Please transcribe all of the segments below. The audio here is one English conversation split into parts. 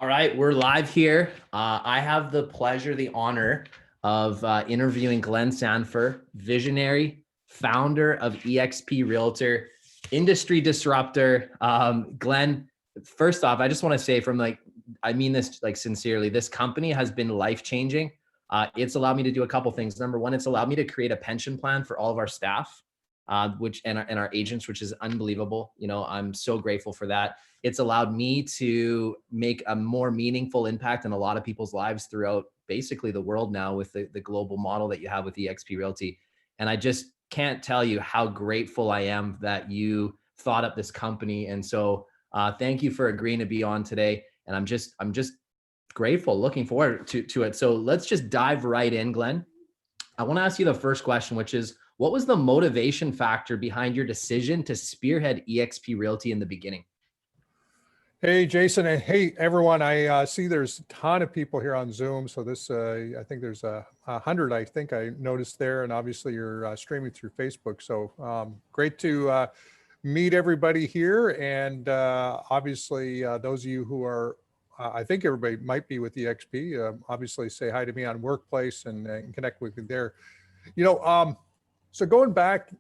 All right, we're live here. I have the pleasure, the honor of interviewing Glenn Sanford, visionary, founder of eXp Realtor, industry disruptor. Glenn, first off, I just want to say I mean this like sincerely, this company has been life-changing. It's allowed me to do a couple things. Number one, it's allowed me to create a pension plan for all of our staff, which and our agents, which is unbelievable. You know, I'm so grateful for that. It's allowed me to make a more meaningful impact in a lot of people's lives throughout basically the world now with the global model that you have with eXp Realty. And I just can't tell you how grateful I am that you thought up this company. And so thank you for agreeing to be on today. And I'm just grateful, looking forward to it. So let's just dive right in, Glenn. I want to ask you the first question, which is, what was the motivation factor behind your decision to spearhead eXp Realty in the beginning? Hey, Jason, and hey, everyone. I see there's a ton of people here on Zoom. So this, I think there's 100, I think I noticed there. And obviously you're streaming through Facebook. So great to meet everybody here. And obviously those of you who are, I think everybody might be with eXp, obviously say hi to me on Workplace and connect with me there. You know, so going back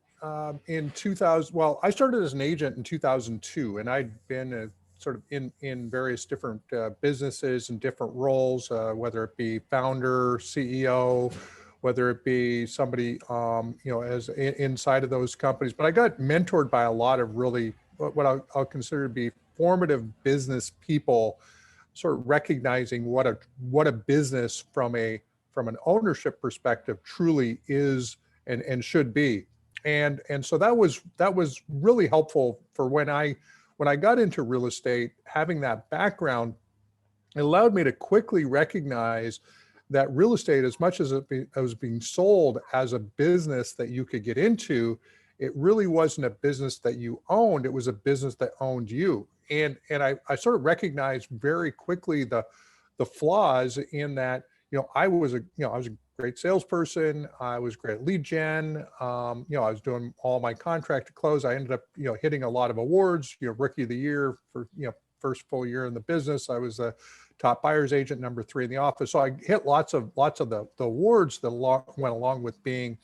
in 2000, well, I started as an agent in 2002, and I'd been sort of in various different businesses and different roles, whether it be founder, CEO, whether it be somebody, you know, inside of those companies. But I got mentored by a lot of really what I'll consider to be formative business people, sort of recognizing what a business from an ownership perspective truly is and should be. And so that was really helpful for when I got into real estate. Having that background, it allowed me to quickly recognize that real estate, as much as it was being sold as a business that you could get into, it really wasn't a business that you owned. It was a business that owned you. And I sort of recognized very quickly the flaws in that. You know, I was a great salesperson. I was great at lead gen. You know, I was doing all my contract to close. I ended up, you know, hitting a lot of awards. You know, Rookie of the Year for, you know, first full year in the business. I was a top buyer's agent, #3 in the office. So I hit lots of the awards that went along with being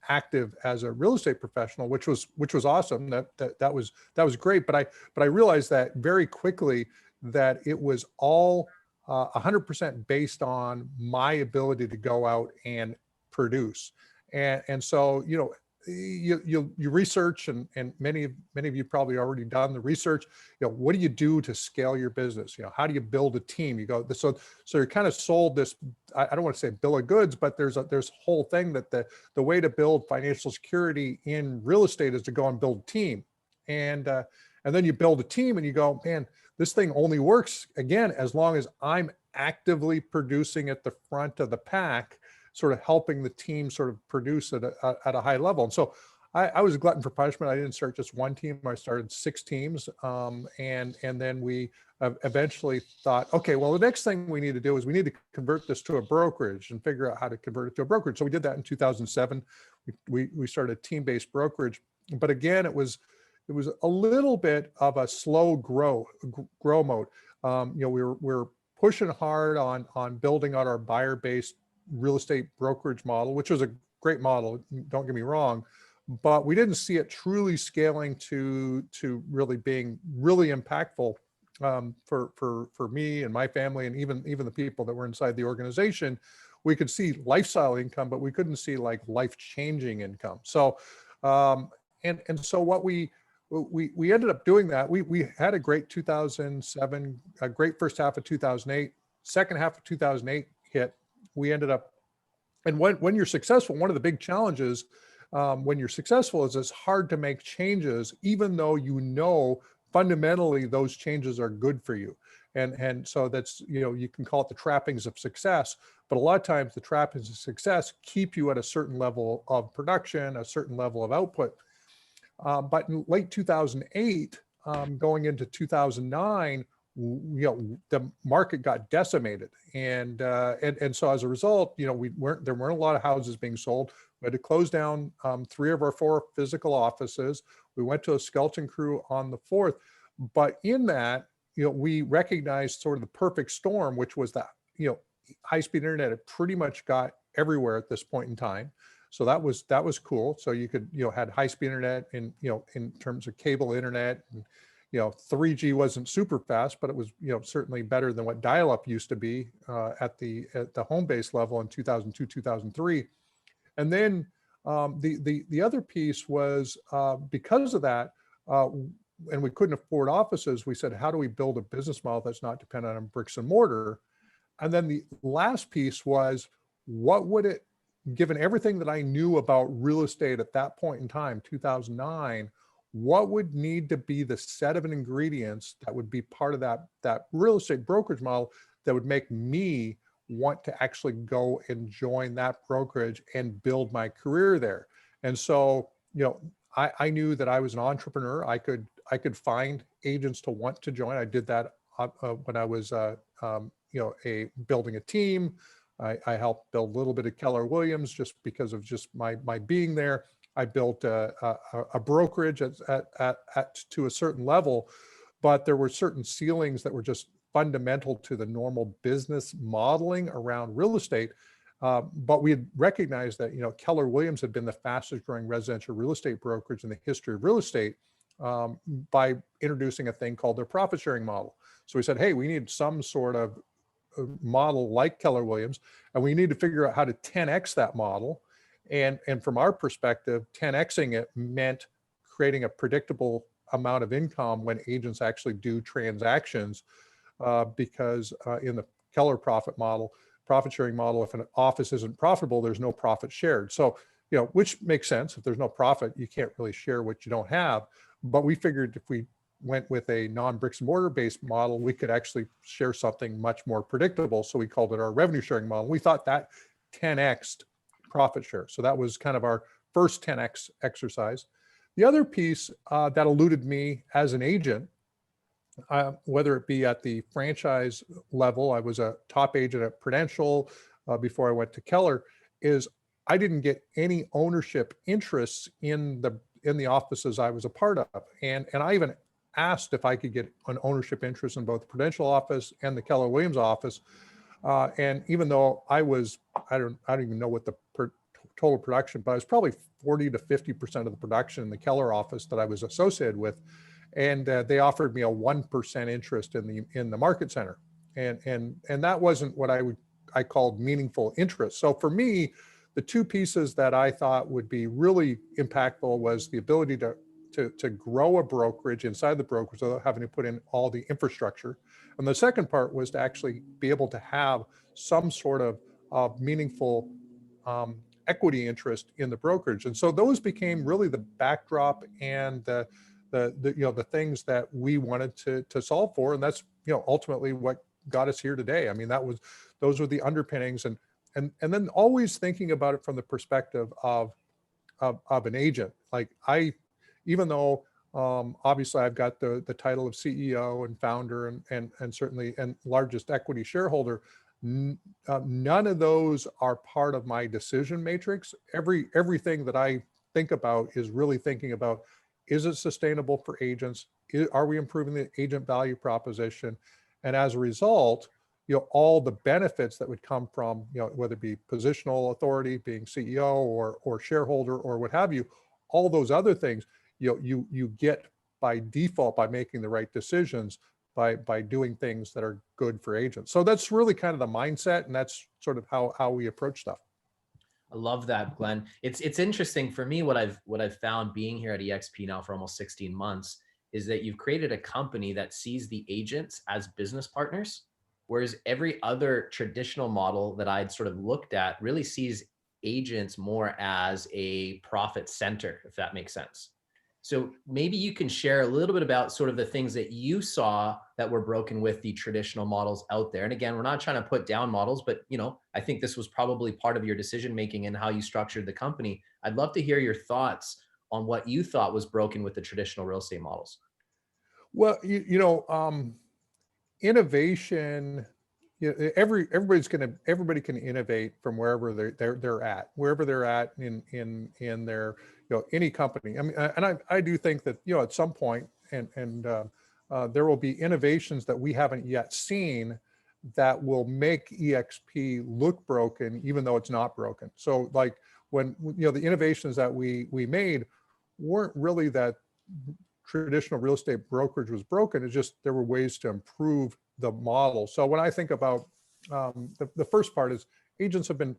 active as a real estate professional, which was awesome. That was great. But I realized that very quickly that it was all 100% based on my ability to go out and produce. And so, you know, you research, and many of you probably already done the research. You know, what do you do to scale your business? You know, how do you build a team? You go, so you're kind of sold this, I don't want to say bill of goods, but there's a whole thing that the way to build financial security in real estate is to go and build a team. And then you build a team and you go, man, this thing only works, again, as long as I'm actively producing at the front of the pack, sort of helping the team sort of produce at a high level. And so I was a glutton for punishment. I didn't start just one team. I started 6 teams. And then we eventually thought, okay, well, the next thing we need to do is we need to convert this to a brokerage and figure out how to convert it to a brokerage. So we did that in 2007. We started a team-based brokerage. But again, it was a little bit of a slow grow mode. You know, we were pushing hard on building out our buyer-based real estate brokerage model, which was a great model, don't get me wrong, but we didn't see it truly scaling to really being really impactful for me and my family, and even the people that were inside the organization. We could see lifestyle income, but we couldn't see like life-changing income. So and so what we ended up doing that. We had a great 2007, a great first half of 2008, second half of 2008 hit. We ended up, and when you're successful, one of the big challenges when you're successful is it's hard to make changes, even though you know fundamentally those changes are good for you. And so that's, you know, you can call it the trappings of success, but a lot of times the trappings of success keep you at a certain level of production, a certain level of output. But in late 2008, going into 2009, you know, the market got decimated, and so as a result, you know, there weren't a lot of houses being sold. We had to close down 3 of our 4 physical offices. We went to a skeleton crew on the 4th, but in that, we recognized sort of the perfect storm, which was that, high-speed internet had pretty much got everywhere at this point in time. So that was cool. So you could, had high-speed internet in, in terms of cable internet, and, 3G wasn't super fast, but it was, certainly better than what dial-up used to be at the home base level in 2002, 2003. And then the other piece was because of that, and we couldn't afford offices, we said, how do we build a business model that's not dependent on bricks and mortar? And then the last piece was, what would it, given everything that I knew about real estate at that point in time, 2009, what would need to be the set of ingredients that would be part of that real estate brokerage model that would make me want to actually go and join that brokerage and build my career there? And so, I knew that I was an entrepreneur. I could find agents to want to join. I did that when I was, building a team. I helped build a little bit of Keller Williams just because of just my being there. I built a brokerage to a certain level, but there were certain ceilings that were just fundamental to the normal business modeling around real estate. But we had recognized that, Keller Williams had been the fastest growing residential real estate brokerage in the history of real estate by introducing a thing called their profit sharing model. So we said, hey, we need some sort of model like Keller Williams, and we need to figure out how to 10x that model. And from our perspective, 10xing it meant creating a predictable amount of income when agents actually do transactions, because in the Keller profit sharing model, if an office isn't profitable, there's no profit shared. So, which makes sense. If there's no profit, you can't really share what you don't have. But we figured if we went with a non-bricks and mortar based model, we could actually share something much more predictable. So we called it our revenue sharing model. We thought that 10x'd profit share. So that was kind of our first 10x exercise. The other piece that eluded me as an agent, whether it be at the franchise level, I was a top agent at Prudential before I went to Keller, is I didn't get any ownership interests in the offices I was a part of. And I even asked if I could get an ownership interest in both the Prudential office and the Keller Williams office. And even though I don't even know what the total production, but I was probably 40 to 50% of the production in the Keller office that I was associated with. And they offered me a 1% interest in the market center. And that wasn't what I called meaningful interest. So for me, the two pieces that I thought would be really impactful was the ability to grow a brokerage inside the brokerage without having to put in all the infrastructure. And the second part was to actually be able to have some sort of meaningful equity interest in the brokerage. And so those became really the backdrop and the things that we wanted to solve for. And that's, ultimately what got us here today. I mean, those were the underpinnings, and then always thinking about it from the perspective of an agent. Like even though obviously I've got the title of CEO and founder and certainly and largest equity shareholder, none of those are part of my decision matrix. Everything that I think about is really thinking about, is it sustainable for agents? Are we improving the agent value proposition? And as a result, all the benefits that would come from, whether it be positional authority, being CEO or shareholder or what have you, all those other things, you get by default by making the right decisions, by doing things that are good for agents. So that's really kind of the mindset, and that's sort of how we approach stuff. I love that, Glenn. It's interesting for me. What I've found being here at eXp now for almost 16 months is that you've created a company that sees the agents as business partners, whereas every other traditional model that I'd sort of looked at really sees agents more as a profit center, if that makes sense. So maybe you can share a little bit about sort of the things that you saw that were broken with the traditional models out there. And again, we're not trying to put down models, but I think this was probably part of your decision making and how you structured the company. I'd love to hear your thoughts on what you thought was broken with the traditional real estate models. Well, innovation. Everybody can innovate from wherever they're at in their any company. I mean, and I do think that at some point, and there will be innovations that we haven't yet seen that will make eXp look broken, even though it's not broken. So like when, the innovations that we made weren't really that traditional real estate brokerage was broken. It's just there were ways to improve the model. So when I think about the first part is agents have been,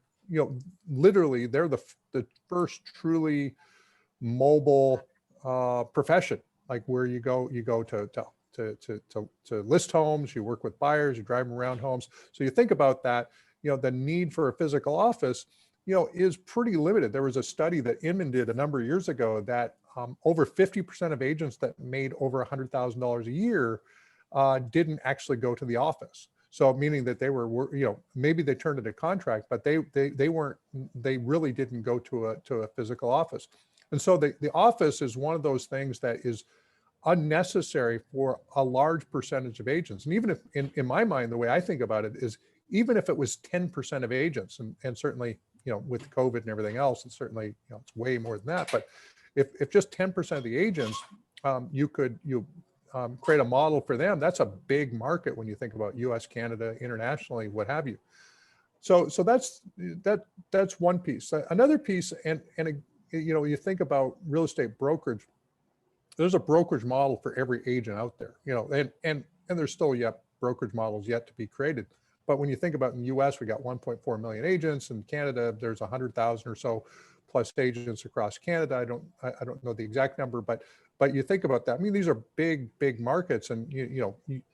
literally they're the first truly mobile profession, like where you go to list homes, you work with buyers, you drive them around homes. So you think about that, the need for a physical office, is pretty limited. There was a study that Inman did a number of years ago that over 50% of agents that made over $100,000 a year didn't actually go to the office. So meaning that they were, maybe they turned it a contract, but they really didn't go to a physical office. And so the office is one of those things that is unnecessary for a large percentage of agents. And even if, in my mind, the way I think about it is, even if it was 10% of agents, and certainly, with COVID and everything else, it's certainly, it's way more than that. But if just 10% of the agents, you create a model for them, that's a big market when you think about US, Canada, internationally, what have you. So that's one piece. Another piece, and you think about real estate brokerage, there's a brokerage model for every agent out there, and there's still yet brokerage models yet to be created. But when you think about in the US, we got 1.4 million agents. In Canada, there's 100,000 or so plus agents across Canada. I don't know the exact number, but you think about that. I mean, these are big markets, and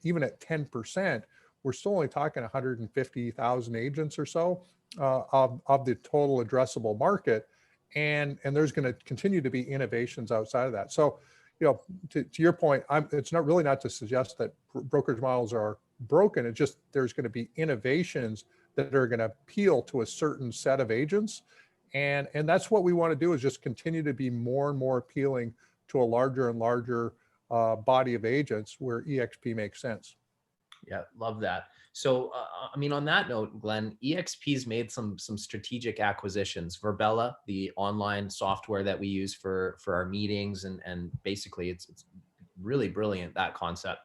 even at 10%, we're still only talking 150,000 agents or so of the total addressable market, and there's going to continue to be innovations outside of that. So, to your point, it's not to suggest that brokerage models are broken. It's just there's going to be innovations that are going to appeal to a certain set of agents, and that's what we want to do, is just continue to be more and more appealing to a larger and larger body of agents where eXp makes sense. Yeah, love that. So, I mean, on that note, Glenn, eXp's made some strategic acquisitions. Verbella, the online software that we use for our meetings, and basically it's really brilliant, that concept.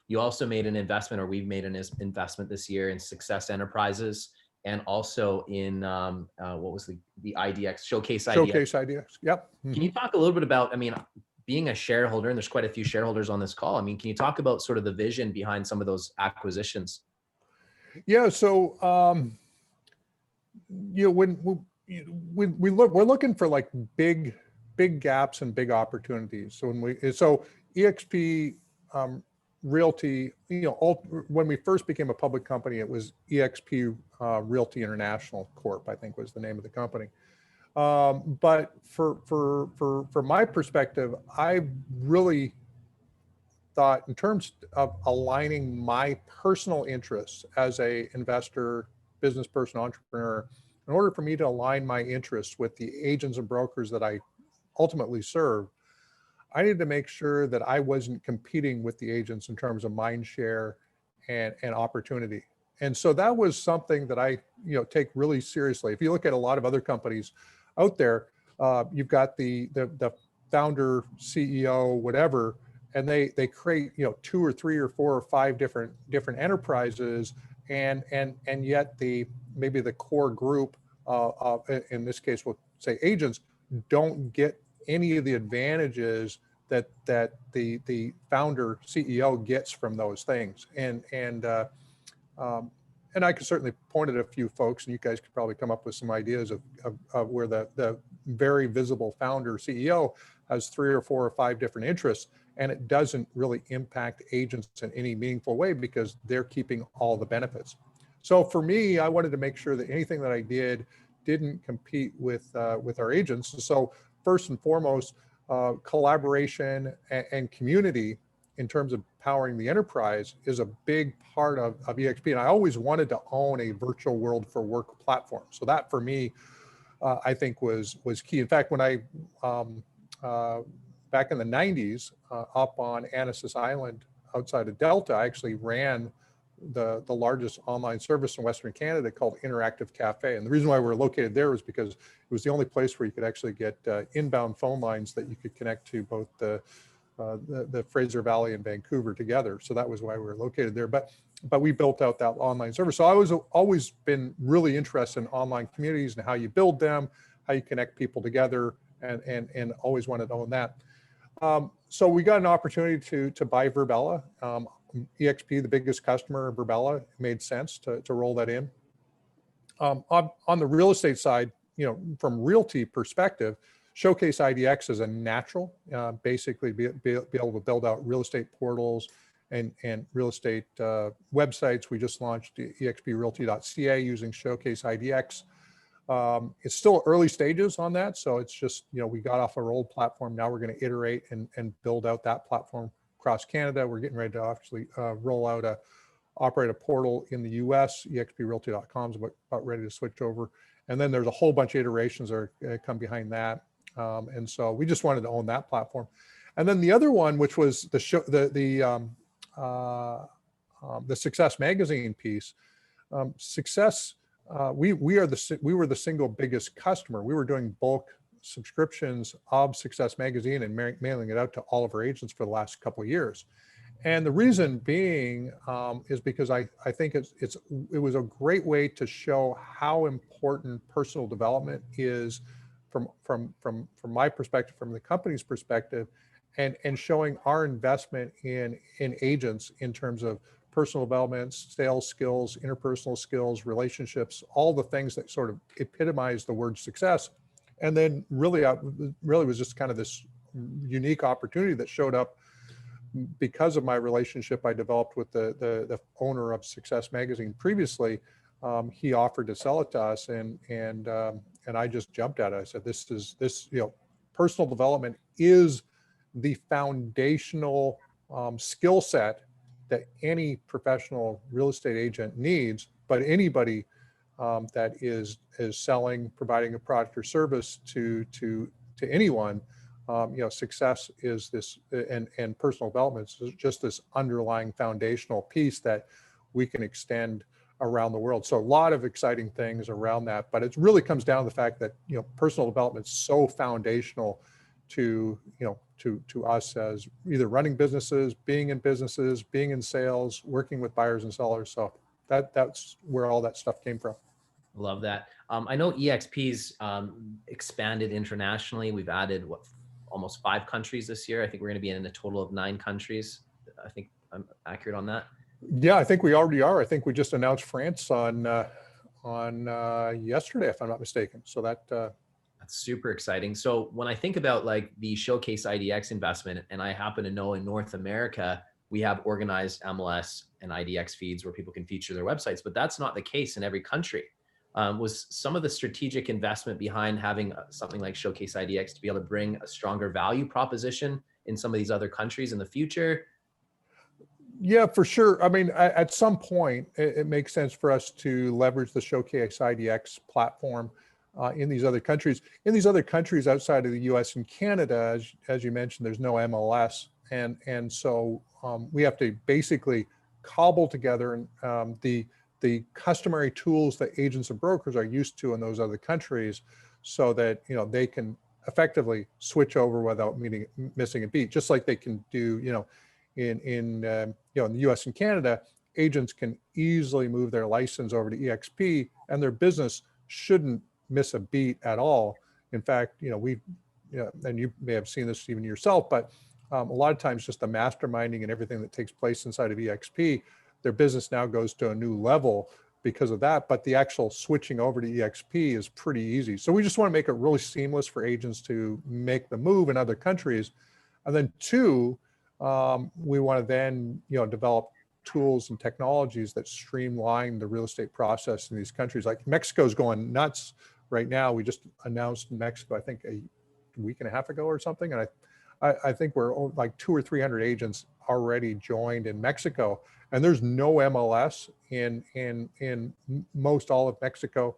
You also made an investment, or we've made an investment this year, in Success Enterprises, and also in what was the IDX Showcase IDX. Showcase IDX. Yep. Can you talk a little bit about, I mean, being a shareholder, and there's quite a few shareholders on this call. I mean, can you talk about sort of the vision behind some of those acquisitions? Yeah. So, when we're looking for like big gaps and big opportunities. So so eXp Realty, when we first became a public company, it was eXp Realty International Corp, I think was the name of the company. But for my perspective, I really thought, in terms of aligning my personal interests as a investor, business person, entrepreneur, in order for me to align my interests with the agents and brokers that I ultimately serve, I needed to make sure that I wasn't competing with the agents in terms of mind share and opportunity. And so that was something that I take really seriously. If you look at a lot of other companies out there, you've got the founder, CEO, whatever, and they create 2 or 3 or 4 or 5 different enterprises, and yet maybe the core group, in this case we'll say agents, don't get any of the advantages that the founder, CEO gets from those things. And I could certainly point at a few folks, and you guys could probably come up with some ideas of where the very visible founder, CEO, has 3 or 4 or 5 different interests, and it doesn't really impact agents in any meaningful way because they're keeping all the benefits. So for me, I wanted to make sure that anything that I did didn't compete with our agents. So first and foremost, collaboration and community in terms of powering the enterprise is a big part of eXp. And I always wanted to own a virtual world for work platform. So that for me, I think was key. In fact, when I, back in the 90s, up on Annacis Island outside of Delta, I actually ran the largest online service in Western Canada called Interactive Cafe. And the reason why we were located there was because it was the only place where you could actually get inbound phone lines that you could connect to both the the Fraser Valley and Vancouver together. So that was why we were located there. But we built out that online service. So I was always been really interested in online communities and how you build them, how you connect people together, and always wanted to own that. So we got an opportunity to buy Virbela. eXp, the biggest customer of Virbela, made sense to roll that in. On the real estate side, from realty perspective, Showcase IDX is a natural, basically be able to build out real estate portals and real estate websites. We just launched exprealty.ca using Showcase IDX. It's still early stages on that. So it's just, we got off our old platform. Now we're going to iterate and build out that platform across Canada. We're getting ready to actually operate a portal in the US. exprealty.com is about ready to switch over. And then there's a whole bunch of iterations that come behind that. And so we just wanted to own that platform. And then the other one, which was the Success Magazine piece. Success, we were the single biggest customer. We were doing bulk subscriptions of Success Magazine and mailing it out to all of our agents for the last couple of years. And the reason being is because I think it was a great way to show how important personal development is from my perspective, from the company's perspective, and showing our investment in agents in terms of personal development, sales skills, interpersonal skills, relationships, all the things that sort of epitomize the word success. And then really was just kind of this unique opportunity that showed up because of my relationship I developed with the owner of Success Magazine previously. He offered to sell it to us, and I just jumped at it. I said, this personal development is the foundational skill set that any professional real estate agent needs, but anybody that is selling, providing a product or service to anyone, success is this, and personal development is just this underlying foundational piece that we can extend around the world. So a lot of exciting things around that, but it really comes down to the fact that, personal development is so foundational to us as either running businesses, being in sales, working with buyers and sellers. So that's where all that stuff came from. Love that. I know eXp's expanded internationally. We've added almost 5 countries this year. I think we're going to be in a total of 9 countries. I think I'm accurate on that. Yeah, I think we already are. I think we just announced France on yesterday, if I'm not mistaken. So that's super exciting. So when I think about like the Showcase IDX investment, and I happen to know in North America, we have organized MLS and IDX feeds where people can feature their websites, but that's not the case in every country. Was some of the strategic investment behind having something like Showcase IDX to be able to bring a stronger value proposition in some of these other countries in the future? Yeah, for sure. I mean, at some point, it makes sense for us to leverage the Showcase IDX platform in these other countries. In these other countries outside of the U.S. and Canada, as you mentioned, there's no MLS, and so we have to basically cobble together the customary tools that agents and brokers are used to in those other countries, so that they can effectively switch over without missing a beat, just like they can do in the U.S. and Canada. Agents can easily move their license over to eXp, and their business shouldn't miss a beat at all. In fact, and you may have seen this even yourself, but a lot of times just the masterminding and everything that takes place inside of eXp, their business now goes to a new level because of that. But the actual switching over to eXp is pretty easy. So we just want to make it really seamless for agents to make the move in other countries. And then 2, we want to then develop tools and technologies that streamline the real estate process in these countries. Like Mexico's going nuts right now. We just announced Mexico, I think a week and a half ago or something, and I think we're like 200 or 300 agents already joined in Mexico, and there's no MLS in most all of Mexico.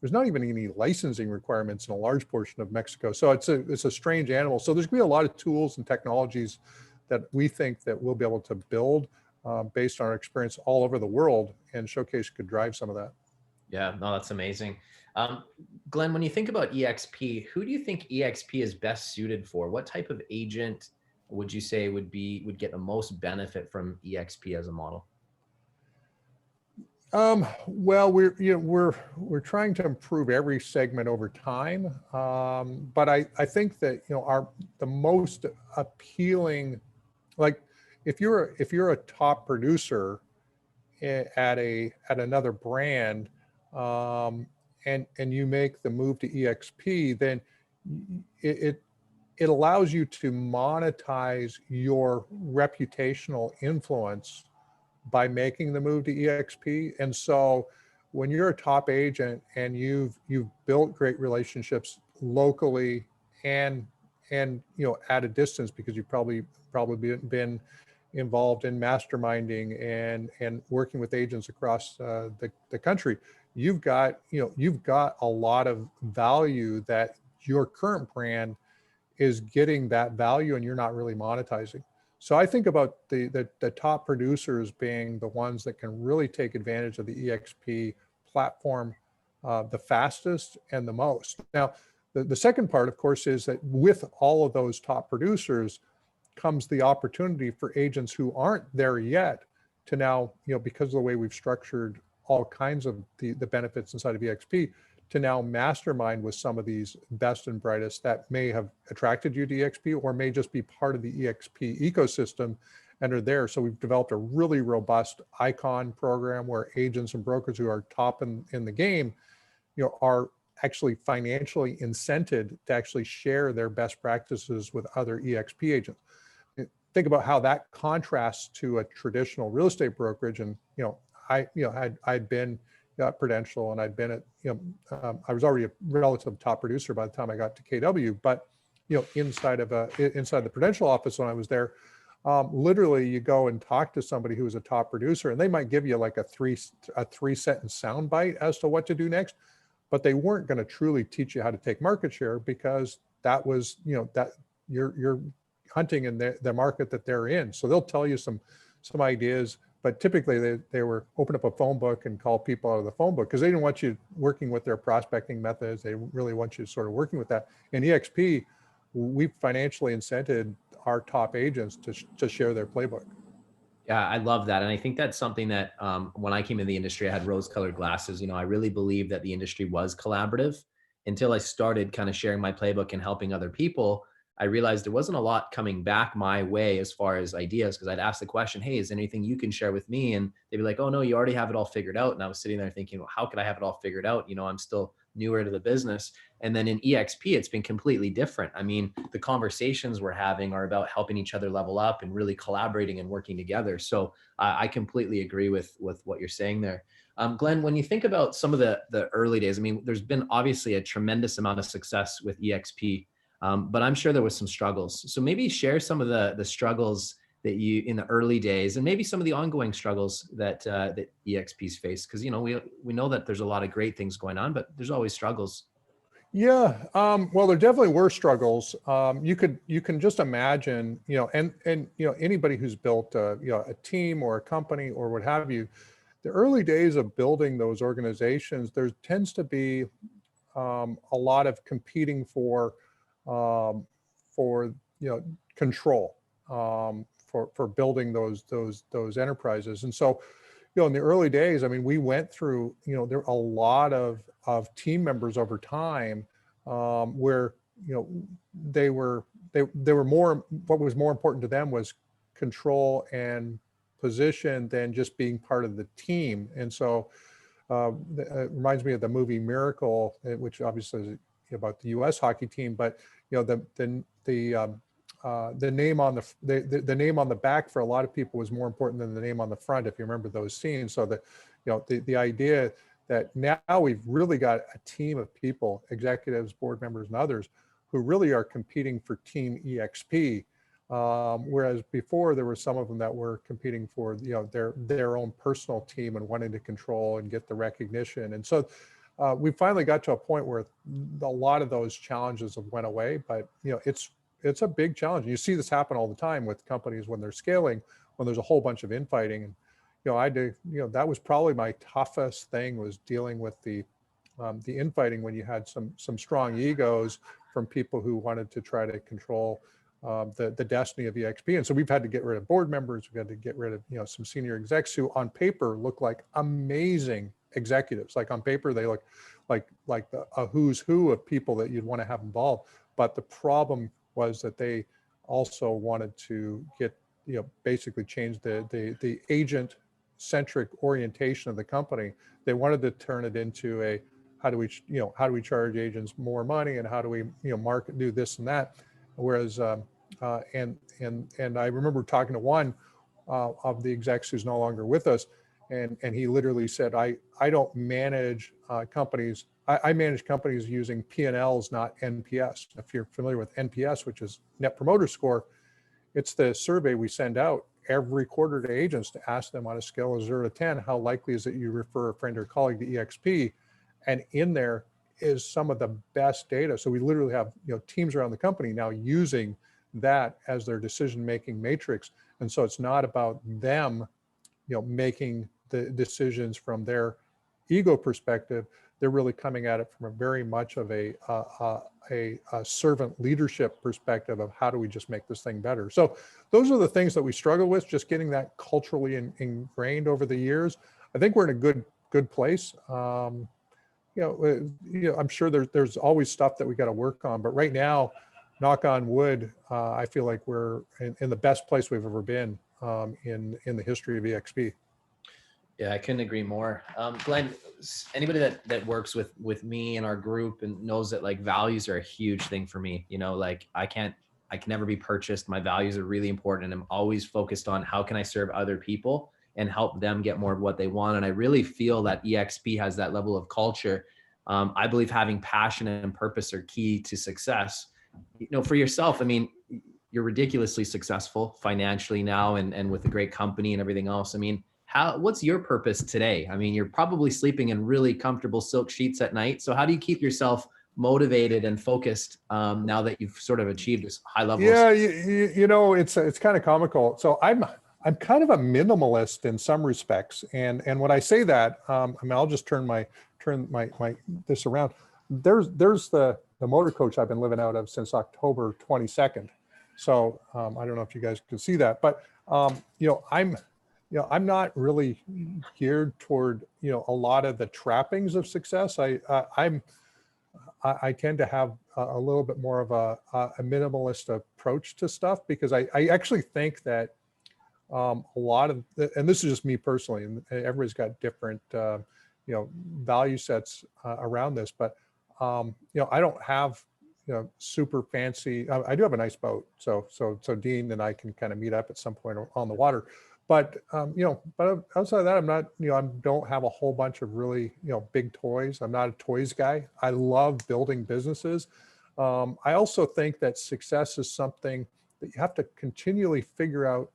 There's not even any licensing requirements in a large portion of Mexico. So it's a strange animal. So there's going to be a lot of tools and technologies that we think that we'll be able to build based on our experience all over the world, and Showcase could drive some of that. Yeah, no, that's amazing. Glenn, when you think about eXp, who do you think eXp is best suited for? What type of agent would you say would get the most benefit from eXp as a model? Well, we're trying to improve every segment over time. But I think that, the most appealing, like if you're a top producer at another brand, and you make the move to eXp, then it allows you to monetize your reputational influence by making the move to eXp. And so when you're a top agent and you've built great relationships locally and at a distance, because you've probably been involved in masterminding and working with agents across the country, you've got a lot of value that your current brand is getting that value and you're not really monetizing. So I think about the top producers being the ones that can really take advantage of the eXp platform the fastest and the most. Now, the second part, of course, is that with all of those top producers comes the opportunity for agents who aren't there yet to now, because of the way we've structured all kinds of the benefits inside of eXp, to now mastermind with some of these best and brightest that may have attracted you to eXp or may just be part of the eXp ecosystem and are there. So we've developed a really robust icon program where agents and brokers who are top in the game, are actually financially incented to actually share their best practices with other eXp agents. Think about how that contrasts to a traditional real estate brokerage. And, I'd been at Prudential and I'd been at, I was already a relative top producer by the time I got to KW, but, inside the Prudential office when I was there, literally you go and talk to somebody who is a top producer and they might give you like a three sentence soundbite as to what to do next, but they weren't going to truly teach you how to take market share, because that was, that you're hunting in the market that they're in. So they'll tell you some ideas, but typically they were open up a phone book and call people out of the phone book because they didn't want you working with their prospecting methods. They really want you sort of working with that. In eXp, we financially incented our top agents to share their playbook. Yeah, I love that. And I think that's something that when I came in the industry, I had rose-colored glasses. I really believed that the industry was collaborative until I started kind of sharing my playbook and helping other people. I realized there wasn't a lot coming back my way as far as ideas, because I'd ask the question, hey, is there anything you can share with me? And they'd be like, oh, no, you already have it all figured out. And I was sitting there thinking, well, how could I have it all figured out? I'm still newer to the business. And then in eXp, it's been completely different. I mean, the conversations we're having are about helping each other level up and really collaborating and working together. So I completely agree with what you're saying there. Glenn, when you think about some of the early days, I mean, there's been obviously a tremendous amount of success with eXp, but I'm sure there was some struggles. So maybe share some of the struggles that you in the early days, and maybe some of the ongoing struggles that that eXp's face, because we know that there's a lot of great things going on, but there's always struggles. Yeah, well, there definitely were struggles. You can just imagine, and anybody who's built a team or a company or what have you, the early days of building those organizations, there tends to be a lot of competing for control, for building those enterprises. And so, in the early days, I mean, we went through, there were a lot of team members over time, where, they were more, what was more important to them was control and position than just being part of the team. And so it reminds me of the movie Miracle, which obviously is about the U.S. hockey team, but the name on the name on the back for a lot of people was more important than the name on the front, if you remember those scenes. So the idea that now we've really got a team of people, executives, board members, and others who really are competing for Team eXp. Whereas before there were some of them that were competing for their own personal team and wanting to control and get the recognition. And so we finally got to a point where a lot of those challenges have went away, but it's a big challenge. You see this happen all the time with companies when they're scaling, when there's a whole bunch of infighting. And that was probably my toughest thing, was dealing with the infighting when you had some strong egos from people who wanted to try to control the destiny of eXp. And so we've had to get rid of board members. We've had to get rid of, some senior execs who on paper look like amazing executives. Like on paper, they look like a who's who of people that you'd want to have involved. But the problem was that they also wanted to get, basically change the agent centric orientation of the company. They wanted to turn it into a, how do we charge agents more money, and how do we, market, do this and that. Whereas, and I remember talking to one of the execs who's no longer with us, and he literally said, I don't manage companies. I manage companies using P&Ls, not NPS. If you're familiar with NPS, which is Net Promoter Score, it's the survey we send out every quarter to agents to ask them on a scale of 0 to 10, how likely is it you refer a friend or colleague to eXp? And in there is some of the best data. So we literally have, teams around the company now using that as their decision-making matrix. And so it's not about them, making the decisions from their ego perspective. They're really coming at it from a very much of a servant leadership perspective of how do we just make this thing better. So those are the things that we struggle with, just getting that culturally ingrained over the years. I think we're in a good place. I'm sure there's always stuff that we got to work on, but right now, knock on wood, I feel like we're in the best place we've ever been in the history of eXp. Yeah, I couldn't agree more. Glenn, anybody that works with me and our group and knows that like values are a huge thing for me. Like I can never be purchased. My values are really important, and I'm always focused on how can I serve other people and help them get more of what they want. And I really feel that eXp has that level of culture. I believe having passion and purpose are key to success. For yourself, I mean, you're ridiculously successful financially now and with a great company and everything else. I mean, what's your purpose today? I mean, you're probably sleeping in really comfortable silk sheets at night. So how do you keep yourself motivated and focused now that you've sort of achieved this high level? Yeah, it's kind of comical. So I'm kind of a minimalist in some respects, and when I say that, I mean, I'll just turn my this around. There's the motor coach I've been living out of since October 22nd. So I don't know if you guys can see that, but I'm not really geared toward, a lot of the trappings of success. I tend to have a little bit more of a minimalist approach to stuff, because I actually think that a lot of, and this is just me personally, and everybody's got different, value sets around this, but, I don't have, super fancy, I do have a nice boat. So Dean and I can kind of meet up at some point on the water. But, but outside of that, I'm not, I don't have a whole bunch of really, big toys. I'm not a toys guy. I love building businesses. I also think that success is something that you have to continually figure out,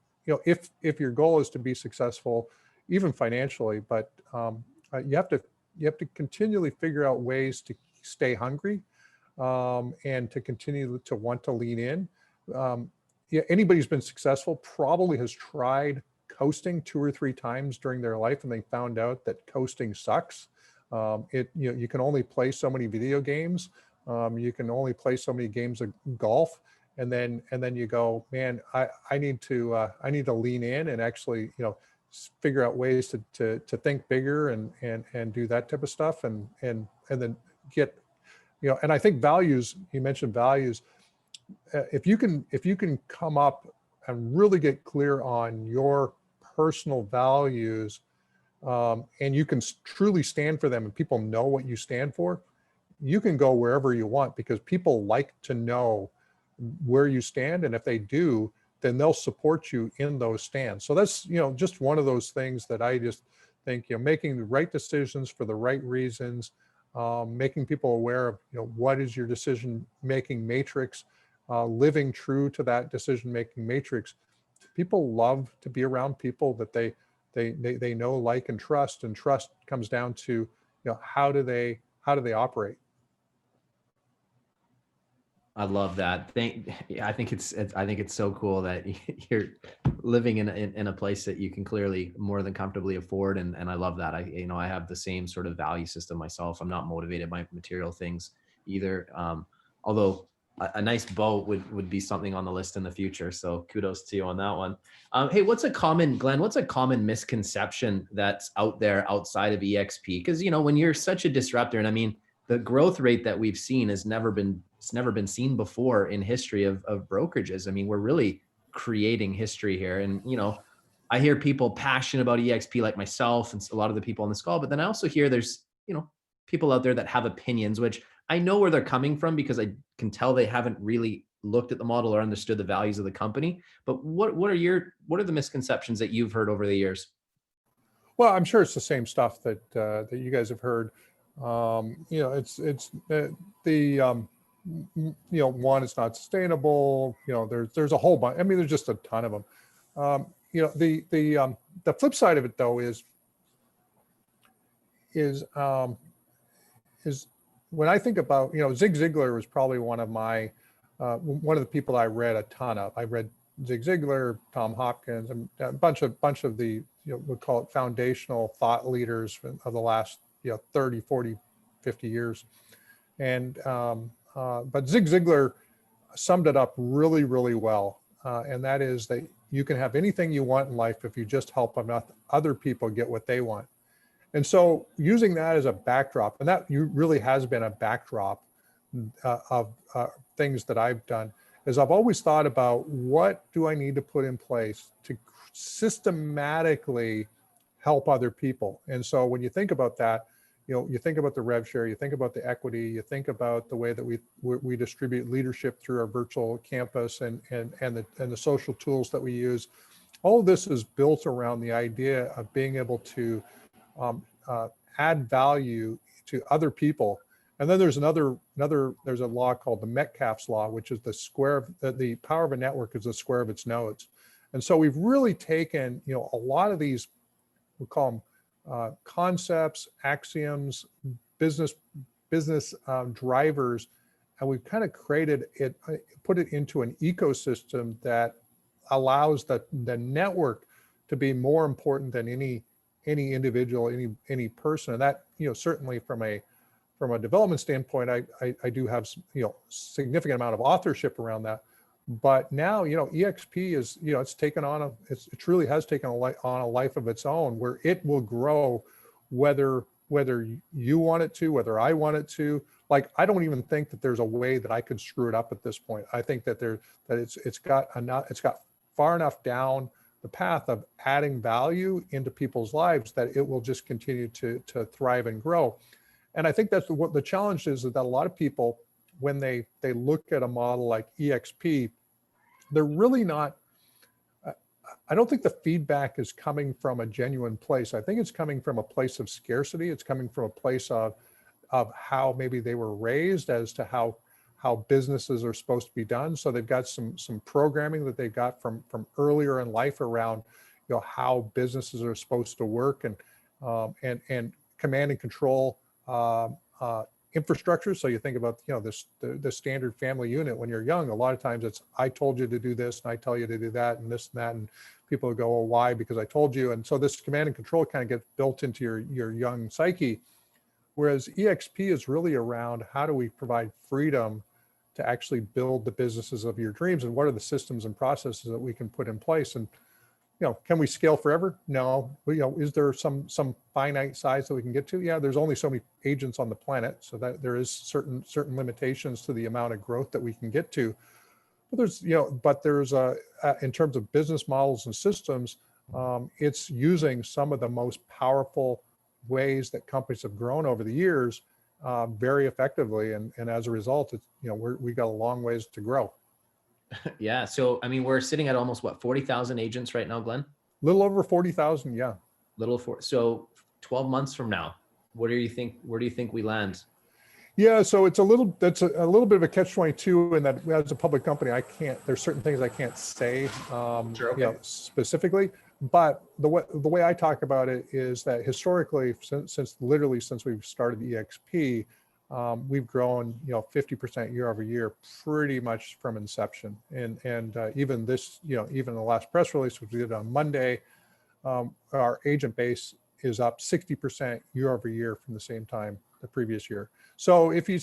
if your goal is to be successful, even financially, but you have to continually figure out ways to stay hungry and to continue to want to lean in. Anybody who's been successful probably has tried coasting 2 or 3 times during their life, and they found out that coasting sucks. You can only play so many video games. You can only play so many games of golf, and then you go, man, I need to lean in and actually, figure out ways to think bigger and do that type of stuff, and then get, and I think values, you mentioned values. If you can come up and really get clear on your personal values, and you can truly stand for them, and people know what you stand for, you can go wherever you want, because people like to know where you stand. And if they do, then they'll support you in those stands. So that's, just one of those things that I just think, making the right decisions for the right reasons, making people aware of, what is your decision-making matrix, living true to that decision-making matrix. People love to be around people that they know, like, and trust. And trust comes down to, how do they operate? I love that. I think it's so cool that you're living in a place that you can clearly more than comfortably afford. And I love that. I have the same sort of value system myself. I'm not motivated by material things either. Although a nice boat would be something on the list in the future. So kudos to you on that one. Hey, Glenn, what's a common misconception that's out there outside of eXp? Because, when you're such a disruptor, and I mean, the growth rate that we've seen it's never been seen before in history of brokerages. I mean, we're really creating history here. And, I hear people passionate about eXp like myself and a lot of the people on this call, but then I also hear there's, people out there that have opinions, which I know where they're coming from because I can tell they haven't really looked at the model or understood the values of the company. But what are the misconceptions that you've heard over the years? Well, I'm sure it's the same stuff that that you guys have heard. One, it's not sustainable. There's a whole bunch. I mean, there's just a ton of them. The flip side of it though is when I think about, Zig Ziglar was probably one of the people I read a ton of. I read Zig Ziglar, Tom Hopkins, and a bunch of the, we'll call it foundational thought leaders of the last, 30, 40, 50 years. And, but Zig Ziglar summed it up really, really well. And that is that you can have anything you want in life if you just help enough other people get what they want. And so using that as a backdrop, and that really has been a backdrop of things that I've done, is I've always thought about what do I need to put in place to systematically help other people. And so when you think about that, you think about the rev share, you think about the equity, you think about the way that we distribute leadership through our virtual campus and the social tools that we use. All of this is built around the idea of being able to add value to other people. And then there's there's a law called the Metcalfe's law, which is the power of a network is the square of its nodes. And so we've really taken, a lot of these, we call them concepts, axioms, business drivers, and we've kind of put it into an ecosystem that allows the network to be more important than any individual, any person. And that, certainly from a development standpoint, I do have, significant amount of authorship around that. But now, eXp is, it's taken on it truly has taken on a life of its own, where it will grow, whether you want it to, whether I want it to. Like, I don't even think that there's a way that I could screw it up at this point. I think that it's got far enough down the path of adding value into people's lives that it will just continue to thrive and grow. And I think that's what the challenge is, that a lot of people, when they look at a model like eXp, they're really not, I don't think the feedback is coming from a genuine place. I think it's coming from a place of scarcity. It's coming from a place of how maybe they were raised as to how businesses are supposed to be done. So they've got some programming that they've got from earlier in life around, how businesses are supposed to work and command and control infrastructure. So you think about, the standard family unit when you're young. A lot of times it's, I told you to do this and I tell you to do that and this and that, and people will go, well, why? Because I told you. And so this command and control kind of gets built into your young psyche. Whereas eXp is really around, how do we provide freedom to actually build the businesses of your dreams, and what are the systems and processes that we can put in place? And, can we scale forever? No. Is there some finite size that we can get to? Yeah, there's only so many agents on the planet, so that there is certain limitations to the amount of growth that we can get to. But there's in terms of business models and systems, it's using some of the most powerful ways that companies have grown over the years very effectively, and as a result, it's, we got a long ways to grow. Yeah. So, I mean, we're sitting at almost 40,000 agents right now, Glenn? Little over 40,000. Yeah. So 12 months from now, where do you think we land? Yeah. So that's a little bit of a catch-22 in that as a public company, there's certain things I can't say, Sure, okay. specifically, but the way I talk about it is that historically, since we've started eXp, we've grown, 50% year over year, pretty much from inception. And even this, even the last press release, which we did on Monday, our agent base is up 60% year over year from the same time the previous year. So if you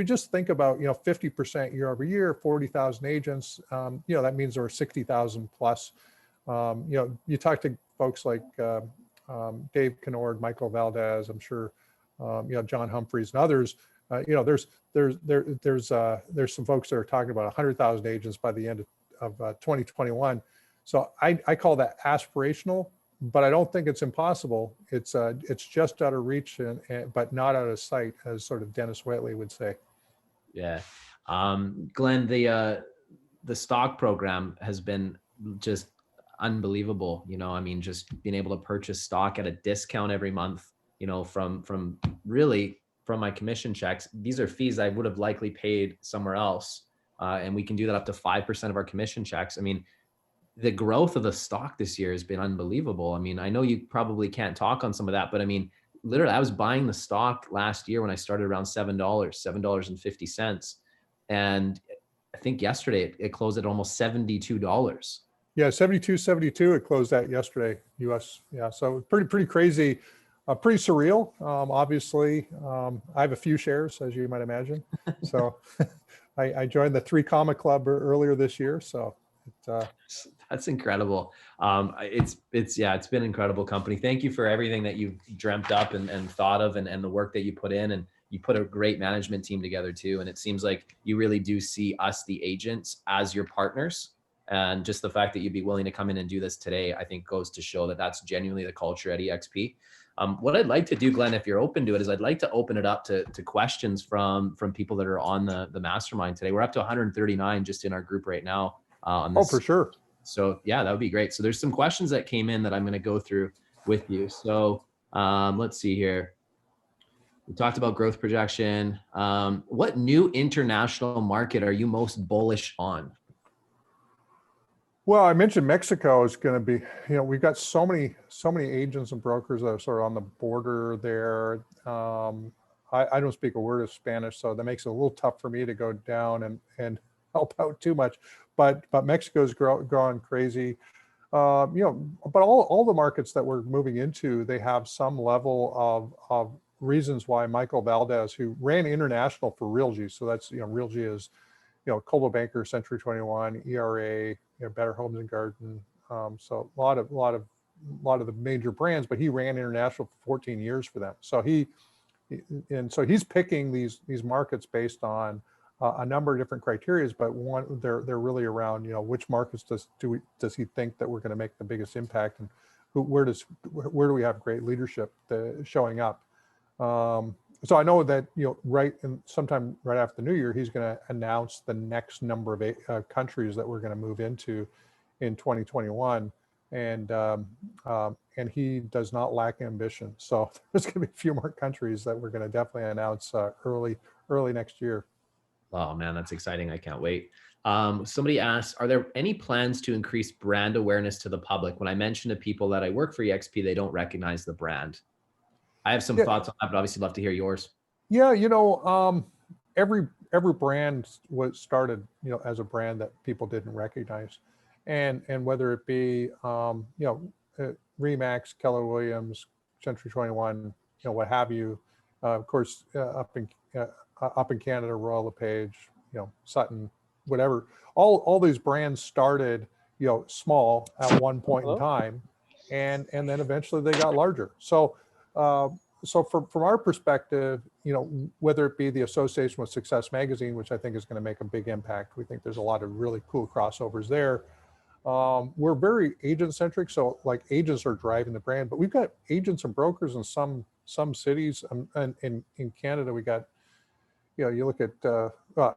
just think about 50% year over year, 40,000 agents, that means there are 60,000 plus. You talk to folks like Dave Kennord, Michael Valdez, I'm sure, John Humphreys and others. There's some folks that are talking about 100,000 agents by the end of 2021. So I call that aspirational, but I don't think it's impossible. It's just out of reach, but not out of sight, as sort of Dennis Waitley would say. Yeah. Glenn, the stock program has been just unbelievable. I mean, just being able to purchase stock at a discount every month, from my commission checks. These are fees I would have likely paid somewhere else. And we can do that up to 5% of our commission checks. I mean, the growth of the stock this year has been unbelievable. I mean, I know you probably can't talk on some of that, but I mean, literally I was buying the stock last year when I started around $7.50. And I think yesterday it closed at almost $72. Yeah, 72.72. It closed at yesterday, US. Yeah, so pretty crazy, pretty surreal. Obviously, I have a few shares, as you might imagine. So I joined the 3 Comma Club earlier this year. So that's incredible. It's been an incredible company. Thank you for everything that you've dreamt up and thought of, and the work that you put in, and you put a great management team together too. And it seems like you really do see us, the agents, as your partners. And just the fact that you'd be willing to come in and do this today, I think goes to show that that's genuinely the culture at eXp. What I'd like to do, Glenn, if you're open to it, is I'd like to open it up to questions from people that are on the mastermind today. We're up to 139 just in our group right now. On this. Oh, for sure. So yeah, that would be great. So there's some questions that came in that I'm going to go through with you. So let's see here. We talked about growth projection. What new international market are you most bullish on? Well, I mentioned Mexico is going to be, we've got so many agents and brokers that are sort of on the border there. I don't speak a word of Spanish, so that makes it a little tough for me to go down and help out too much. But Mexico's growing crazy. But all the markets that we're moving into, they have some level of reasons why Michael Valdez, who ran international for Realty, so that's, Realty is, Coldwell Banker, Century 21, ERA, Better Homes and Garden. So a lot of the major brands, but he ran international for 14 years for them. So he's picking these markets based on a number of different criteria, but they're really around, which markets does he think that we're going to make the biggest impact, and where do we have great leadership showing up. So I know that, sometime right after the new year, he's going to announce the next number of countries that we're going to move into in 2021. And he does not lack ambition. So there's going to be a few more countries that we're going to definitely announce early next year. Oh man, that's exciting. I can't wait. Somebody asked, are there any plans to increase brand awareness to the public? When I mention to people that I work for eXp, they don't recognize the brand. I have some thoughts on that, but obviously love to hear yours. Yeah, every brand was started, as a brand that people didn't recognize, and whether it be, Remax, Keller Williams, Century 21, what have you. Of course, up in Canada, Royal LePage, Sutton, whatever. All these brands started, small at one point in time, and then eventually they got larger. So from our perspective, whether it be the association with Success Magazine, which I think is going to make a big impact, we think there's a lot of really cool crossovers there. We're very agent centric, so like agents are driving the brand, but we've got agents and brokers in some cities, and in Canada we got, you look at,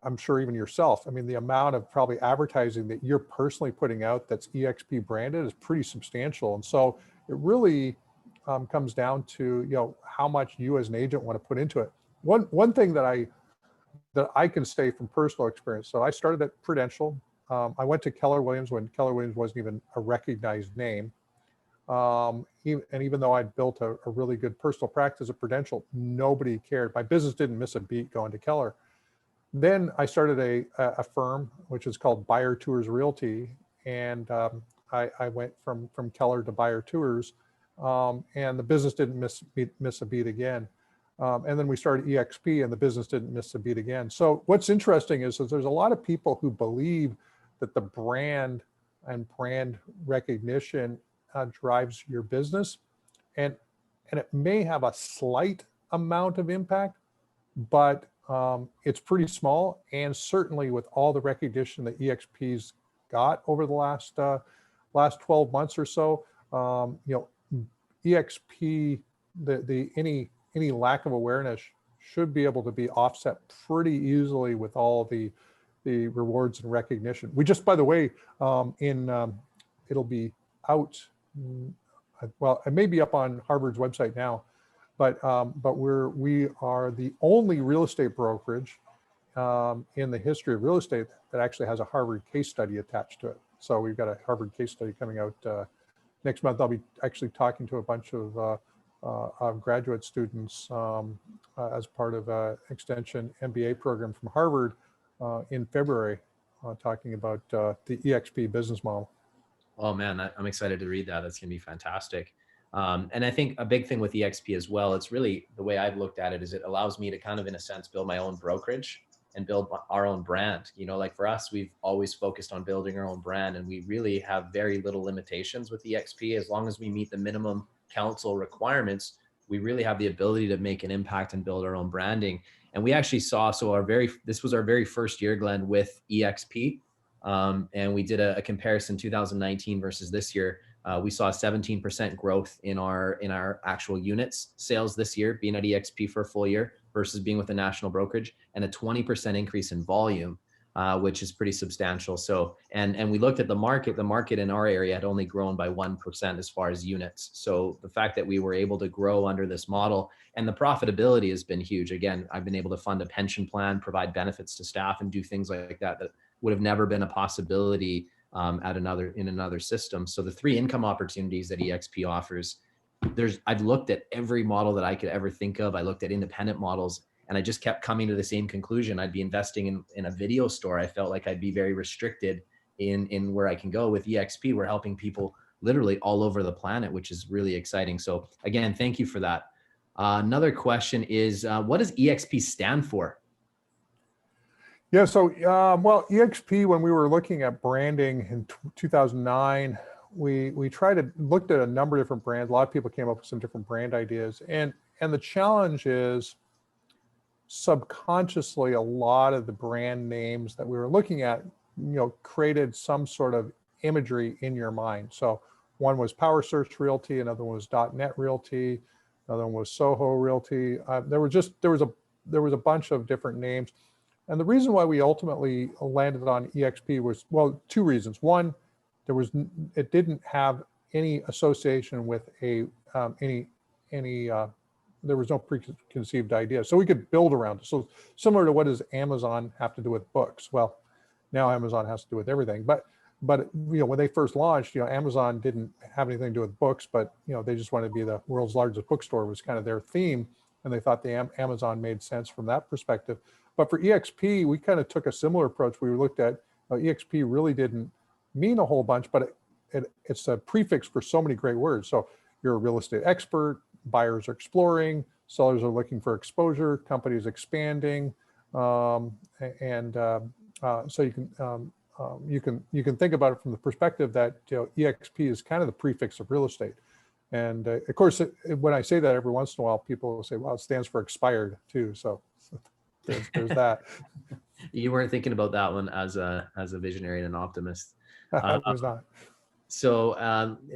I'm sure even yourself, I mean, the amount of probably advertising that you're personally putting out that's eXp branded is pretty substantial. And so it really comes down to, how much you as an agent want to put into it. One thing that I can say from personal experience. So I started at Prudential. I went to Keller Williams when Keller Williams wasn't even a recognized name. And even though I'd built a really good personal practice at Prudential, nobody cared. My business didn't miss a beat going to Keller. Then I started a firm, which is called Buyer Tours Realty. And I went from Keller to Buyer Tours. And the business didn't miss a beat again. And then we started eXp and the business didn't miss a beat again. So what's interesting is that there's a lot of people who believe that the brand and brand recognition drives your business. And it may have a slight amount of impact, but it's pretty small. And certainly with all the recognition that eXp's got over the last 12 months or so, eXp, any lack of awareness should be able to be offset pretty easily with all the rewards and recognition. We just, by the way, it'll be out. Well, it may be up on Harvard's website now, but we are the only real estate brokerage in the history of real estate that actually has a Harvard case study attached to it. So we've got a Harvard case study coming out next month. I'll be actually talking to a bunch of graduate students as part of an extension MBA program from Harvard in February, talking about the eXp business model. Oh man, I'm excited to read that. That's going to be fantastic. And I think a big thing with eXp as well, it's really the way I've looked at it is it allows me to kind of, in a sense, build my own brokerage and build our own brand. Like for us, we've always focused on building our own brand, and we really have very little limitations with eXp. As long as we meet the minimum council requirements, we really have the ability to make an impact and build our own branding. And we actually saw, this was our very first year, Glenn, with eXp. And we did a comparison 2019 versus this year. We saw 17% growth in our actual units sales this year, being at eXp for a full year versus being with a national brokerage, and a 20% increase in volume, which is pretty substantial. So, and we looked at the market in our area had only grown by 1% as far as units. So the fact that we were able to grow under this model, and the profitability has been huge. Again, I've been able to fund a pension plan, provide benefits to staff, and do things like that would have never been a possibility in another system. So the three income opportunities that eXp offers, I've looked at every model that I could ever think of. I looked at independent models, and I just kept coming to the same conclusion. I'd be investing in a video store. I felt like I'd be very restricted in where I can go. With eXp, we're helping people literally all over the planet, which is really exciting. So again, thank you for that. Another question is, what does eXp stand for? Yeah, so well, eXp, when we were looking at branding in 2009, we looked at a number of different brands. A lot of people came up with some different brand ideas, and the challenge is subconsciously a lot of the brand names that we were looking at, created some sort of imagery in your mind. So one was Power Search Realty, another one was .net Realty, another one was Soho Realty. There was a bunch of different names. And the reason why we ultimately landed on eXp was, well, two reasons. One, it didn't have any association with there was no preconceived idea. So we could build around it. So similar to what does Amazon have to do with books? Well, now Amazon has to do with everything. But when they first launched, Amazon didn't have anything to do with books, but they just wanted to be the world's largest bookstore was kind of their theme. And they thought the Amazon made sense from that perspective. But for eXp, we kind of took a similar approach. We looked at eXp really didn't mean a whole bunch, but it's a prefix for so many great words. So you're a real estate expert, buyers are exploring, sellers are looking for exposure, companies expanding, so you can think about it from the perspective that eXp is kind of the prefix of real estate. And of course, when I say that, every once in a while, people will say, well, it stands for expired too. So there's that. You weren't thinking about that one as a visionary and an optimist. I was not. So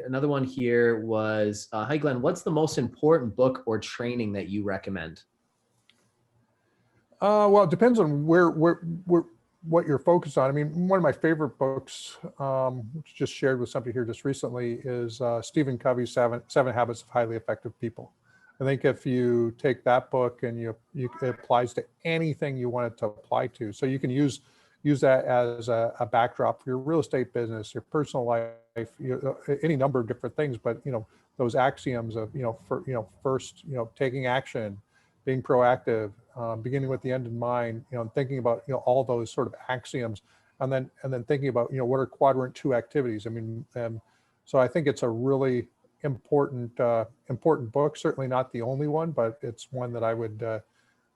another one here was, hi Glenn, what's the most important book or training that you recommend? Well, it depends on what you're focused on. I mean, one of my favorite books, which just shared with somebody here just recently, is Stephen Covey's Seven Habits of Highly Effective People. I think if you take that book and it applies to anything you want it to apply to, so you can use that as a backdrop for your real estate business, your personal life, any number of different things. But those axioms of first taking action, being proactive, beginning with the end in mind, thinking about all those sort of axioms, and then thinking about what are quadrant 2 activities. I mean, so I think it's a really important important book. Certainly not the only one, but it's one that I would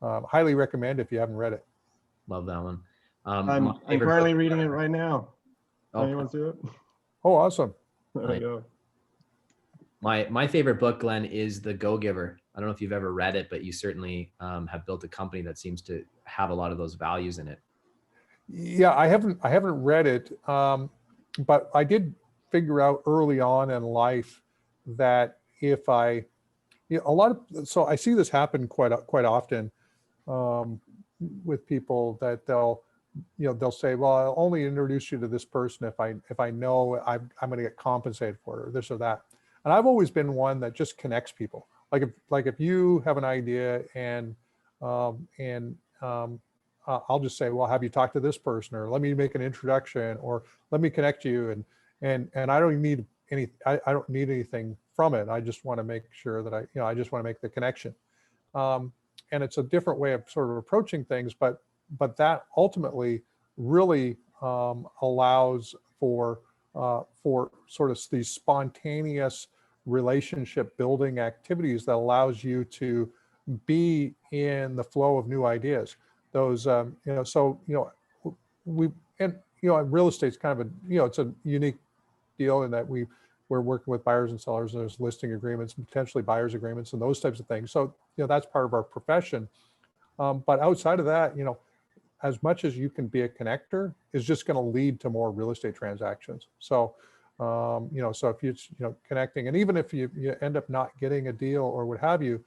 highly recommend if you haven't read it. Love that one. I'm favorite currently book- reading it right now. Oh, You want to see it? Oh, awesome. There Nice. we go. My favorite book, Glenn, is The Go-Giver. I don't know if you've ever read it, but you certainly have built a company that seems to have a lot of those values in it. Yeah, I haven't read it, but I did figure out early on in life that if I, so I see this happen quite often with people that they'll say, well, I'll only introduce you to this person if I know I'm going to get compensated for it, or this or that. And I've always been one that just connects people. Like if you have an idea and I'll just say, well, have you talked to this person, or let me make an introduction, or let me connect you, and I don't need I don't need anything from it. I just want to make sure that I just want to make the connection. And it's a different way of sort of approaching things, but that ultimately really allows for sort of these spontaneous relationship building activities that allows you to be in the flow of new ideas. Those we and real estate's kind of a it's a unique deal in that we're working with buyers and sellers, and there's listing agreements, potentially buyers agreements, and those types of things. So that's part of our profession. But outside of that, as much as you can be a connector is just going to lead to more real estate transactions. So so if you connecting, and even if you end up not getting a deal or what have you,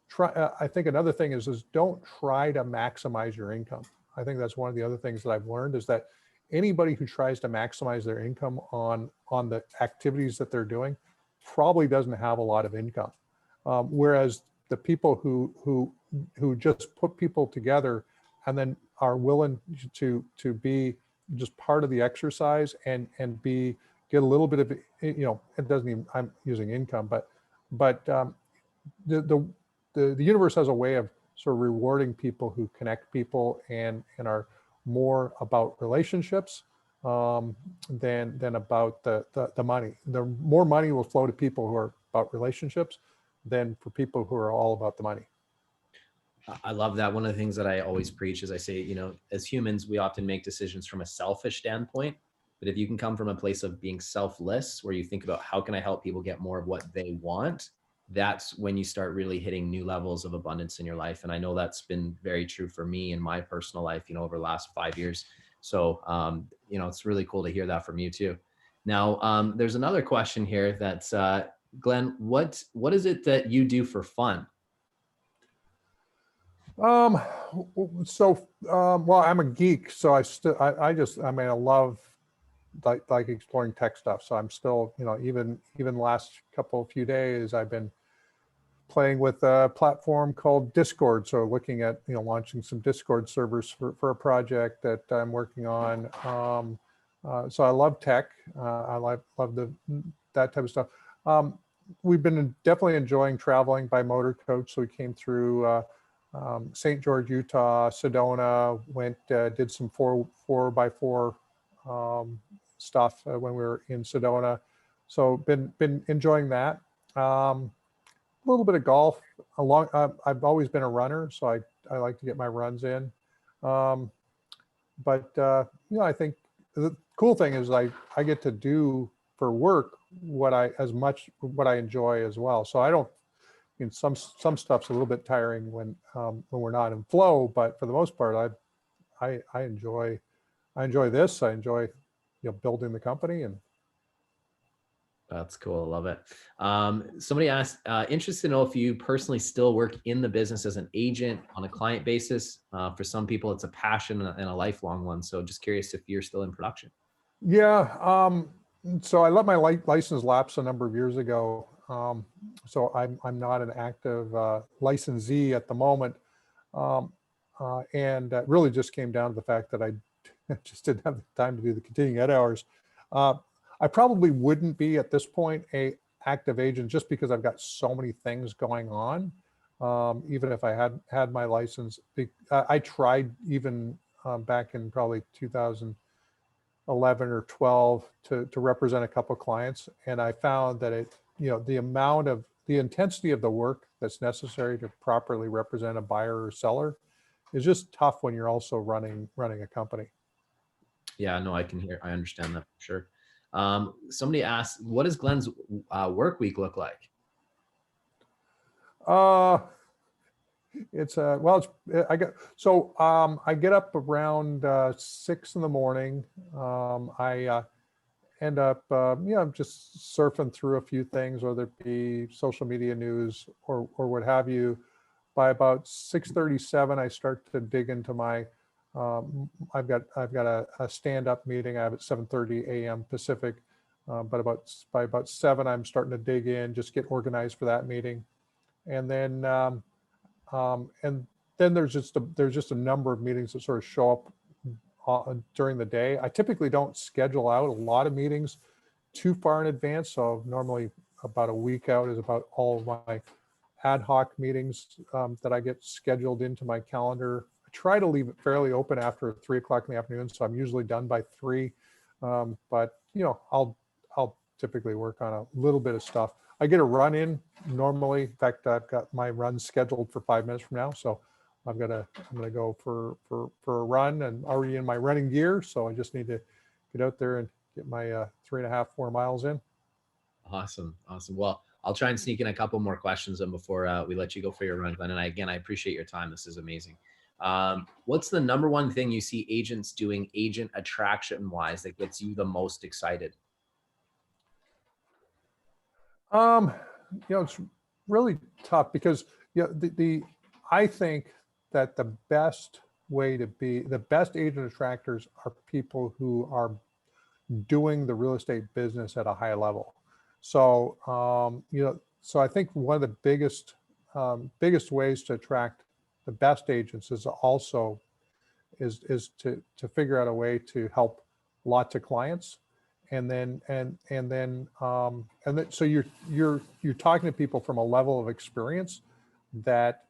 try. I think another thing is don't try to maximize your income. I think that's one of the other things that I've learned is that anybody who tries to maximize their income on the activities that they're doing probably doesn't have a lot of income. Whereas the people who just put people together and then are willing to be just part of the exercise and get a little bit of it doesn't even, I'm using income, but the universe has a way of sort of rewarding people who connect people and are more about relationships than about the money. The more money will flow to people who are about relationships than for people who are all about the money. I love that. One of the things that I always preach is I say, as humans, we often make decisions from a selfish standpoint. But if you can come from a place of being selfless, where you think about how can I help people get more of what they want, that's when you start really hitting new levels of abundance in your life. And I know that's been very true for me in my personal life, over the last 5 years. So, it's really cool to hear that from you too. Now, there's another question here that's, Glenn, what is it that you do for fun? Well, I'm a geek, so I mean, I love like exploring tech stuff. So I'm still, even last few days, I've been playing with a platform called Discord. So looking at, launching some Discord servers for a project that I'm working on. So I love tech. I love that type of stuff. We've been definitely enjoying traveling by motor coach. So we came through St. George, Utah, Sedona, did some 4x4 stuff when we were in Sedona. So been enjoying that. A little bit of golf. I've always been a runner, so I like to get my runs in. But I think the cool thing is I get to do for work what I enjoy as well. So I don't. Some stuff's a little bit tiring when we're not in flow, but for the most part, I enjoy this. I enjoy building the company. And That's cool. I love it. Somebody asked, interested to know if you personally still work in the business as an agent on a client basis. For some people, it's a passion and a lifelong one. So just curious if you're still in production. Yeah. So I let my license lapse a number of years ago. So I'm not an active licensee at the moment. And that really just came down to the fact that I just didn't have the time to do the continuing ed hours. I probably wouldn't be at this point a active agent just because I've got so many things going on. Even if I had my license, I tried even back in probably 2011 or 12 to represent a couple of clients, and I found that the intensity of the work that's necessary to properly represent a buyer or seller is just tough when you're also running a company. Yeah, no, I understand that for sure. Somebody asked, what does Glenn's work week look like? It's I get up around 6 in the morning. I end up just surfing through a few things, whether it be social media news or what have you. By about 6:37, I start to dig into my I've got a stand-up meeting I have at 7:30 a.m. Pacific, but by about 7 I'm starting to dig in, just get organized for that meeting. And then there's just a number of meetings that sort of show up during the day. I typically don't schedule out a lot of meetings too far in advance. So normally about a week out is about all of my ad hoc meetings that I get scheduled into my calendar. I try to leave it fairly open after 3 o'clock in the afternoon. So I'm usually done by 3. But I'll typically work on a little bit of stuff. I get a run in normally. In fact, I've got my run scheduled for 5 minutes from now. So I'm gonna go for a run and already in my running gear. So I just need to get out there and get my 3.5, 4 miles in. Awesome. Well, I'll try and sneak in a couple more questions before we let you go for your run, Glenn. And I appreciate your time. This is amazing. What's the number one thing you see agents doing agent attraction wise that gets you the most excited? It's really tough because I think that the best agent attractors are people who are doing the real estate business at a high level. So so I think one of the biggest ways to attract the best agents is also to figure out a way to help lots of clients. And then so you're talking to people from a level of experience that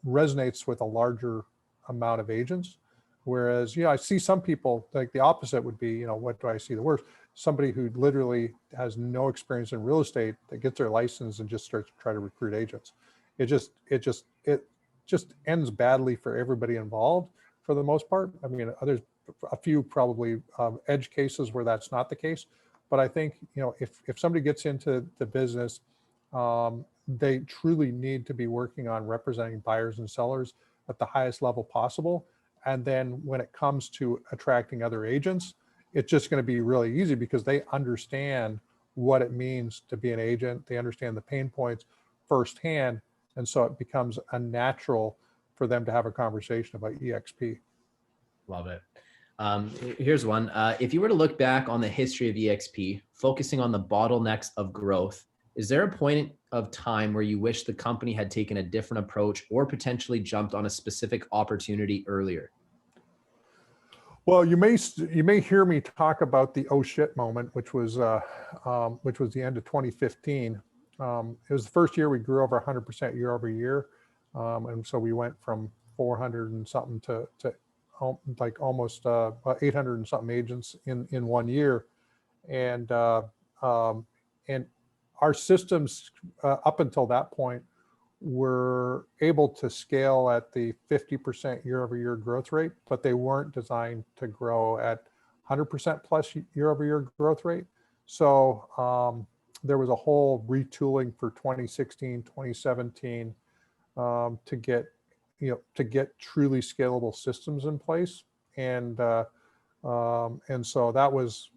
resonates with a larger amount of agents. Whereas, I see some people, like the opposite would be, what do I see the worst? Somebody who literally has no experience in real estate that gets their license and just starts to try to recruit agents. It just ends badly for everybody involved for the most part. I mean, there's a few probably edge cases where that's not the case. But I think, if somebody gets into the business, they truly need to be working on representing buyers and sellers at the highest level possible. And then when it comes to attracting other agents, it's just going to be really easy because they understand what it means to be an agent. They understand the pain points firsthand. And so it becomes a natural for them to have a conversation about eXp. Love it. Here's one. If you were to look back on the history of eXp, focusing on the bottlenecks of growth, is there a point of time where you wish the company had taken a different approach or potentially jumped on a specific opportunity earlier? Well, you may hear me talk about the oh shit moment, which was the end of 2015. It was the first year we grew over 100% year over year, and so we went from 400 and something to like almost 800 and something agents in 1 year, and our systems up until that point were able to scale at the 50% year over year growth rate, but they weren't designed to grow at 100% plus year over year growth rate. So there was a whole retooling for 2016, 2017 to get truly scalable systems in place. And so that was,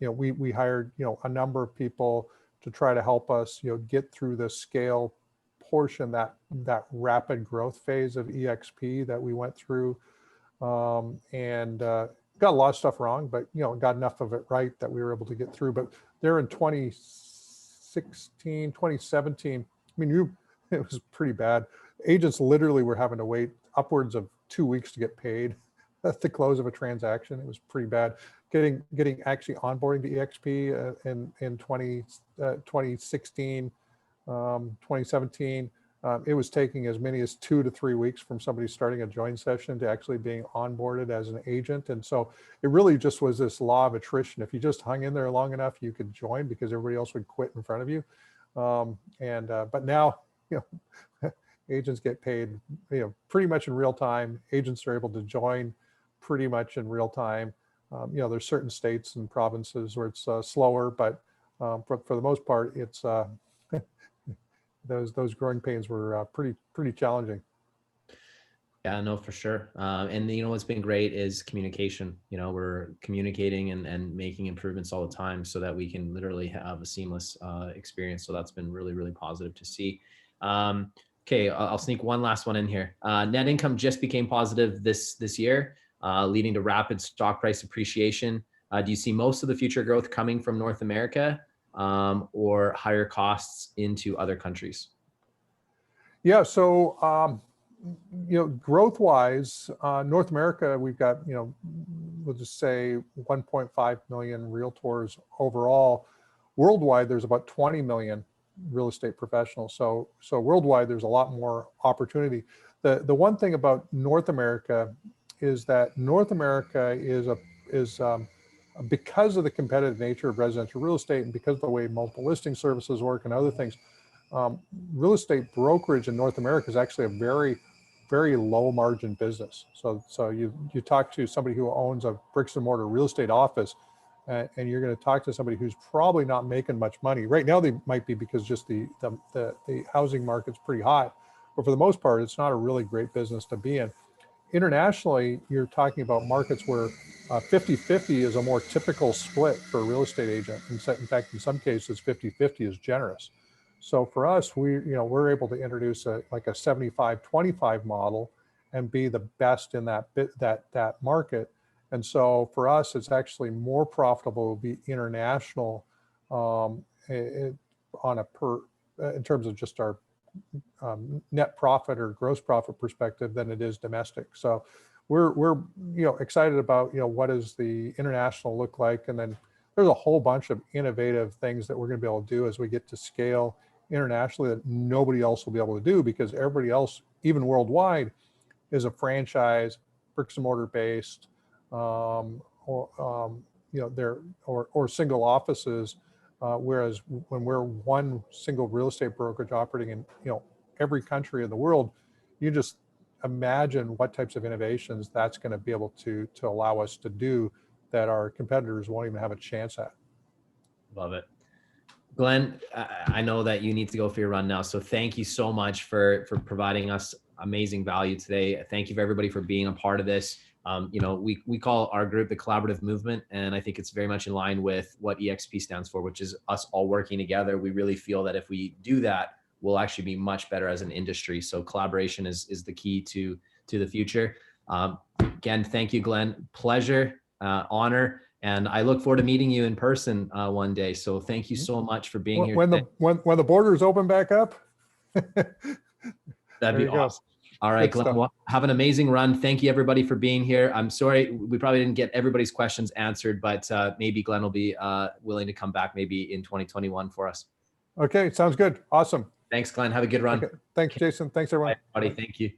we hired, a number of people to try to help us, get through the scale portion, that rapid growth phase of eXp that we went through, and got a lot of stuff wrong, but got enough of it right that we were able to get through. But there in 2016, 2017, I mean, it was pretty bad. Agents literally were having to wait upwards of 2 weeks to get paid at the close of a transaction. It was pretty bad. Getting actually onboarding to eXp in 2016, 2017, it was taking as many as 2 to 3 weeks from somebody starting a join session to actually being onboarded as an agent. And so it really just was this law of attrition. If you just hung in there long enough, you could join because everybody else would quit in front of you. But now, agents get paid, pretty much in real time. Agents are able to join pretty much in real time. There's certain states and provinces where it's slower, but for the most part, it's those growing pains were pretty challenging. Yeah, no, for sure. And what's been great is communication. We're communicating and making improvements all the time so that we can literally have a seamless experience. So that's been really, really positive to see. Okay, I'll sneak one last one in here. Net income just became positive this year, leading to rapid stock price appreciation. Do you see most of the future growth coming from North America or higher costs into other countries? Yeah, so growth wise, North America, we've got, we'll just say 1.5 million realtors overall. Worldwide, there's about 20 million real estate professionals. So worldwide, there's a lot more opportunity. The one thing about North America is that North America is because of the competitive nature of residential real estate and because of the way multiple listing services work and other things, real estate brokerage in North America is actually a very, very low margin business. So you talk to somebody who owns a bricks and mortar real estate office, and you're going to talk to somebody who's probably not making much money. Right now they might be, because just the housing market's pretty hot, but for the most part, it's not a really great business to be in. Internationally, you're talking about markets where 50-50 is a more typical split for a real estate agent. In fact, in some cases, 50-50 is generous. So for us, we're able to introduce like a 75-25 model and be the best in that market. And so for us, it's actually more profitable to be international in terms of just our net profit or gross profit perspective than it is domestic. So we're excited about what does the international look like, and then there's a whole bunch of innovative things that we're going to be able to do as we get to scale internationally that nobody else will be able to do, because everybody else, even worldwide, is a franchise, bricks and mortar based, or single offices. Whereas when we're one single real estate brokerage operating in every country in the world, you just imagine what types of innovations that's going to be able to allow us to do that our competitors won't even have a chance at. Love it. Glenn, I know that you need to go for your run now. So thank you so much for providing us amazing value today. Thank you for everybody for being a part of this. We call our group the Collaborative Movement, and I think it's very much in line with what eXp stands for, which is us all working together. We really feel that if we do that, we'll actually be much better as an industry. So collaboration is the key to the future. Again, thank you, Glenn. Pleasure, honor. And I look forward to meeting you in person one day. So thank you so much for being here. When the borders open back up. That'd be awesome. All right, Glenn, well, have an amazing run. Thank you, everybody, for being here. I'm sorry, we probably didn't get everybody's questions answered, but maybe Glenn will be willing to come back maybe in 2021 for us. Okay, sounds good. Awesome. Thanks, Glenn. Have a good run. Okay. Thanks, Jason. Thanks, everyone. Bye, everybody. Thank you.